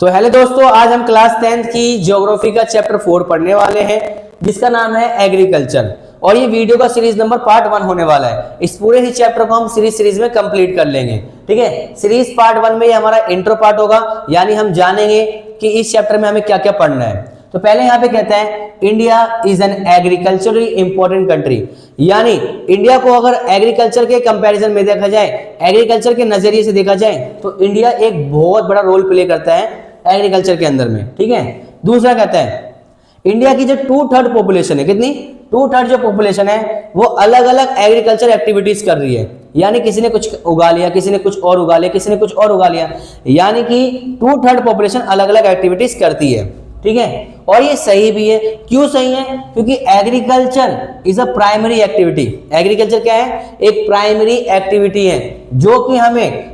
तो हेलो दोस्तों, आज हम क्लास 10th की ज्योग्राफी का चैप्टर 4 पढ़ने वाले हैं जिसका नाम है एग्रीकल्चर। और ये वीडियो का सीरीज नंबर पार्ट 1 होने वाला है। इस पूरे ही चैप्टर को हम सीरीज में कंप्लीट कर लेंगे। ठीक है, सीरीज पार्ट 1 में ये हमारा इंट्रो पार्ट होगा, यानी हम जानेंगे कि इस चैप्टर में हमें क्या क्या पढ़ना है। तो पहले यहाँ पे कहता है India is an agriculturally important country, यानी इंडिया को अगर एग्रीकल्चर के कंपैरिजन में देखा जाए, एग्रीकल्चर के नजरिए से देखा जाए तो इंडिया एक बहुत बड़ा रोल प्ले करता है एग्रीकल्चर के अंदर में। ठीक है, दूसरा कहता है इंडिया की जो 2/3 पॉपुलेशन है, कितनी 2/3 जो पॉपुलेशन है वो अलग अलग एग्रीकल्चर एक्टिविटीज कर रही है, यानी किसी ने कुछ उगा लिया, किसी ने कुछ और उगा लिया, किसी ने कुछ और उगा लिया, यानी कि 2/3 पॉपुलेशन अलग अलग एक्टिविटीज करती है। ठीक है, और ये सही भी है। क्यों सही है? क्योंकि agriculture is a primary activity. Agriculture क्या है? एक प्राइमरी एक्टिविटी है जो कि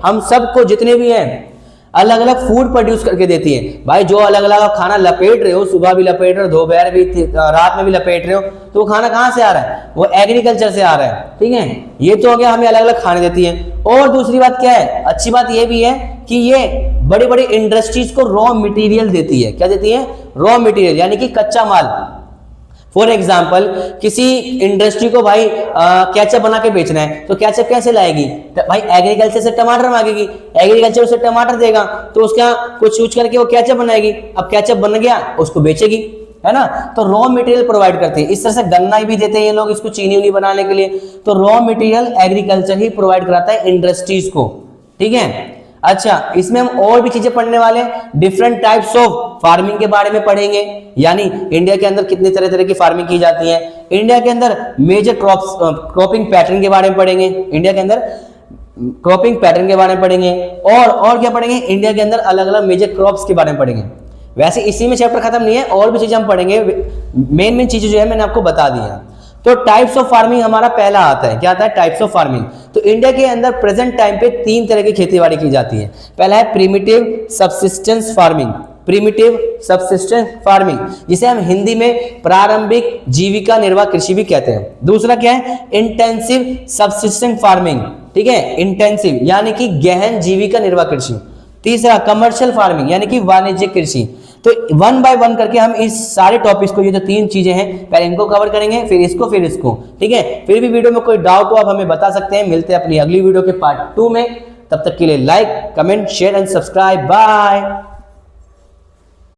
हम सबको जितने भी हैं अलग अलग फूड प्रोड्यूस करके देती है। भाई जो अलग अलग खाना लपेट रहे हो, सुबह भी लपेट रहे हो, दोपहर भी, रात में भी लपेट रहे हो, तो वो खाना कहाँ से आ रहा है? वो एग्रीकल्चर से आ रहा है। ठीक है, ये तो हो गया, हमें अलग अलग खाने देती है। और दूसरी बात क्या है? अच्छी बात ये भी है कि ये बड़ी बड़ी इंडस्ट्रीज को रॉ मटेरियल देती है। क्या देती है? रॉ मटेरियल, यानी कि कच्चा माल। फॉर एग्जाम्पल, किसी इंडस्ट्री को भाई केचप बना के बेचना है, तो केचप कैसे लाएगी? भाई एग्रीकल्चर से टमाटर मांगेगी, एग्रीकल्चर उसे टमाटर देगा तो उसका कुछ यूज करके वो केचप बनाएगी। अब केचप बन गया, उसको बेचेगी, है ना? तो रॉ मटेरियल प्रोवाइड करते हैं। इस तरह से गन्ना भी देते हैं ये लोग इसको चीनी उनी बनाने के लिए। तो रॉ मटेरियल एग्रीकल्चर ही प्रोवाइड कराता है इंडस्ट्रीज को। ठीक है, अच्छा, इसमें हम और भी चीजें पढ़ने वाले हैं। डिफरेंट टाइप्स ऑफ फार्मिंग के बारे में पढ़ेंगे, यानी इंडिया के अंदर कितने तरह तरह की फार्मिंग की जाती है। इंडिया के अंदर मेजर क्रॉपिंग पैटर्न के बारे में पढ़ेंगे। इंडिया के अंदर क्रॉपिंग पैटर्न के बारे में पढ़ेंगे। और क्या पढ़ेंगे? इंडिया के अंदर अलग अलग मेजर क्रॉप्स के बारे में पढ़ेंगे। वैसे इसी में चैप्टर खत्म नहीं है, और भी चीजें हम पढ़ेंगे। मेन चीजें जो है मैंने आपको बता दी है। तो टाइप्स ऑफ फार्मिंग हमारा पहला आता है। क्या आता है? Types of farming. तो इंडिया के अंदर प्रेजेंट टाइम पे 3 तरह की खेतीबाड़ी की जाती है। पहला है primitive subsistence farming. Primitive subsistence farming, जिसे हम हिंदी में प्रारंभिक जीविका निर्वाह कृषि भी कहते हैं। दूसरा क्या है? Intensive subsistence farming. ठीक है, इंटेंसिव यानी कि गहन जीविका निर्वाह कृषि। तीसरा कमर्शियल फार्मिंग, यानी कि वाणिज्यिक कृषि। तो 1 बाय 1 करके हम इस सारे टॉपिक्स को, ये जो 3 चीजें हैं, पहले इनको कवर करेंगे, फिर इसको, फिर इसको। ठीक है, फिर भी वीडियो में कोई डाउट हो आप हमें बता सकते हैं। मिलते हैं अपनी अगली वीडियो के पार्ट 2 में। तब तक के लिए like, comment, share and subscribe. Bye.